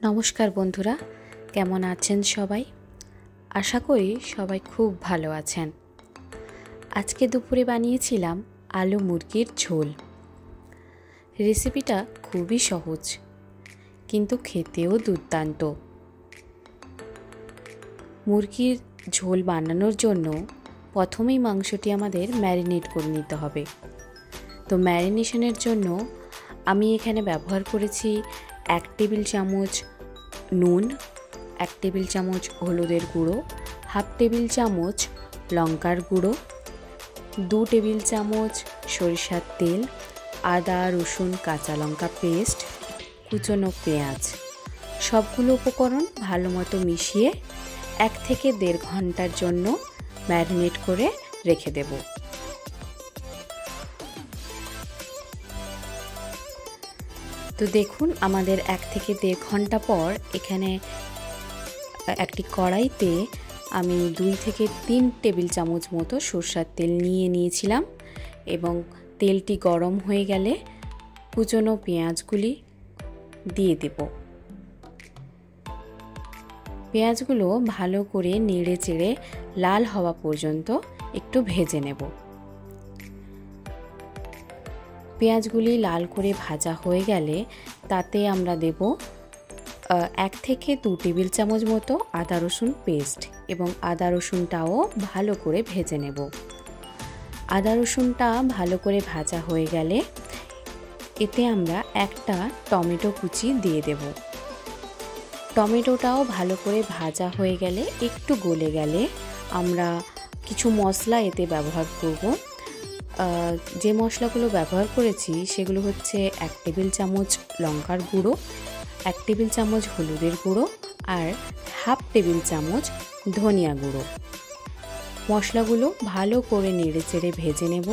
নমস্কার বন্ধুরা, কেমন আছেন সবাই? আশা করি সবাই খুব ভালো আছেন। আজকে দুপুরে বানিয়েছিলাম আলু মুরগির ঝোল। রেসিপিটা খুবই সহজ, কিন্তু খেতেও দুর্দান্ত। মুরগির ঝোল বানানোর জন্য প্রথমেই মাংসটি আমাদের ম্যারিনেট করে নিতে হবে। তো ম্যারিনেশনের জন্য আমি এখানে ব্যবহার করেছি 1 টেবিল চামচ নুন, 1 টেবিল চামচ হলুদের গুঁড়ো, 1/2 টেবিল চামচ লঙ্কার গুঁড়ো, 2 টেবিল চামচ সরিষার তেল, আদা রসুন কাঁচা লঙ্কা পেস্ট, কুচনো পেঁয়াজ। সবগুলো উপকরণ ভালো মতো মিশিয়ে 1 থেকে 1.5 ঘন্টার জন্য ম্যারিনেট করে রেখে দেব। তো দেখুন, আমাদের 1 থেকে 1.5 ঘন্টা পর এখানে একটি কড়াইতে আমি 2 থেকে 3 টেবিল চামচ মতো সরষের তেল নিয়েছিলাম এবং তেলটি গরম হয়ে গেলে কুচনো পেঁয়াজগুলি দিয়ে দেব। পেঁয়াজগুলো ভালো করে নেড়ে চেড়ে লাল হওয়া পর্যন্ত একটু ভেজে নেব। পেঁয়াজগুলি লাল করে ভাজা হয়ে গেলে তাতে আমরা দেব 1 থেকে 2 টেবিল চামচ মতো আদা রসুন পেস্ট এবং আদা রসুনটাও ভালো করে ভেজে নেব। আদা রসুনটা ভালো করে ভাজা হয়ে গেলে এতে আমরা একটা টমেটো কুচি দিয়ে দেব। টমেটোটাও ভালো করে ভাজা হয়ে গেলে একটু গলে গেলে আমরা কিছু মশলা এতে ব্যবহার করব। যে মশলাগুলো ব্যবহার করেছি সেগুলো হচ্ছে 1 টেবিল চামচ লঙ্কার গুঁড়ো, 1 টেবিল চামচ হলুদের গুঁড়ো আর 1/2 টেবিল চামচ ধনিয়া গুঁড়ো। মশলাগুলো ভালো করে নেড়ে চেড়ে ভেজে নেব।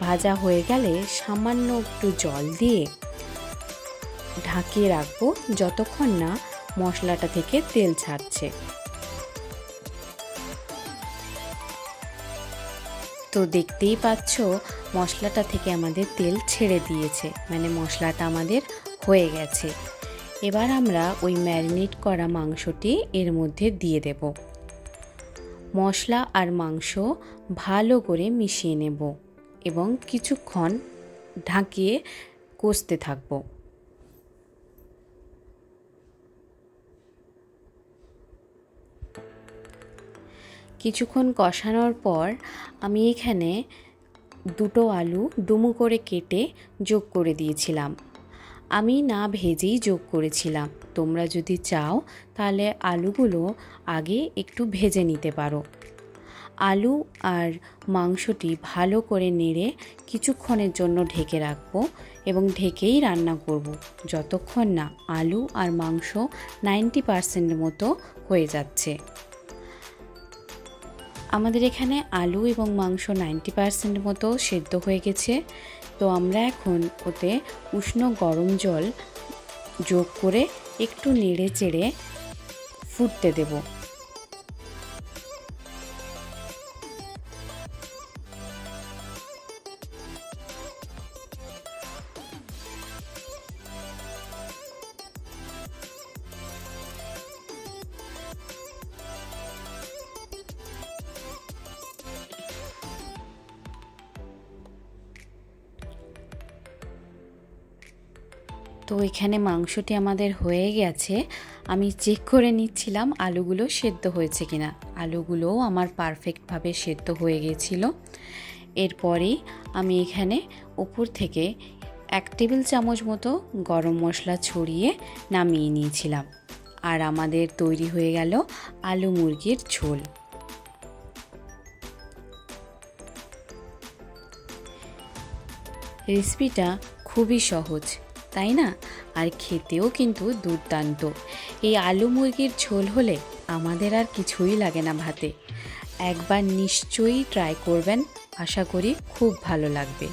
ভাজা হয়ে গেলে সামান্য একটু জল দিয়ে ঢাকিয়ে রাখবো যতক্ষণ না মশলাটা থেকে তেল ছাড়ছে। তো দেখতেই পাচ্ছ, মশলাটা থেকে আমাদের তেল ছেড়ে দিয়েছে, মানে মশলাটা আমাদের হয়ে গেছে। এবার আমরা ওই ম্যারিনেট করা মাংসটি এর মধ্যে দিয়ে দেব। মশলা আর মাংস ভালো করে মিশিয়ে নেব এবং কিছুক্ষণ ঢাকিয়ে কষতে থাকব। কিছুক্ষণ কষানোর পর আমি এখানে 2টো আলু ডুমো করে কেটে যোগ করে দিয়েছিলাম। আমি না ভেজেই যোগ করেছিলাম। তোমরা যদি চাও তাহলে আলুগুলো আগে একটু ভেজে নিতে পারো। আলু আর মাংসটি ভালো করে নেড়ে কিছুক্ষণের জন্য ঢেকে রাখবো এবং ঢেকেই রান্না করব যতক্ষণ না আলু আর মাংস 90% মতো হয়ে যাচ্ছে। আমাদের এখানে আলু এবং মাংস 90% মতো সেদ্ধ হয়ে গেছে। তো আমরা এখন ওতে উষ্ণ গরম জল যোগ করে একটু নেড়ে চেড়ে ফুটতে দেব। তো এখানে মাংসটি আমাদের হয়ে গেছে। আমি চেক করে নিচ্ছিলাম আলুগুলো সেদ্ধ হয়েছে কিনা। আলুগুলোও আমার পারফেক্টভাবে সেদ্ধ হয়ে গেছিল। এরপরেই আমি এখানে উপর থেকে 1 টেবিল চামচ মতো গরম মশলা ছড়িয়ে নামিয়ে নিয়েছিলাম। আর আমাদের তৈরি হয়ে গেল আলু মুরগির ঝোল। রেসিপিটা খুবই সহজ, তাই না? আর খেতেও কিন্তু দুর্দান্ত। এই আলু মুরগির ঝোল হলে আমাদের আর কিছুই লাগে না ভাতে। একবার নিশ্চয়ই ট্রাই করবেন, আশা করি খুব ভালো লাগবে।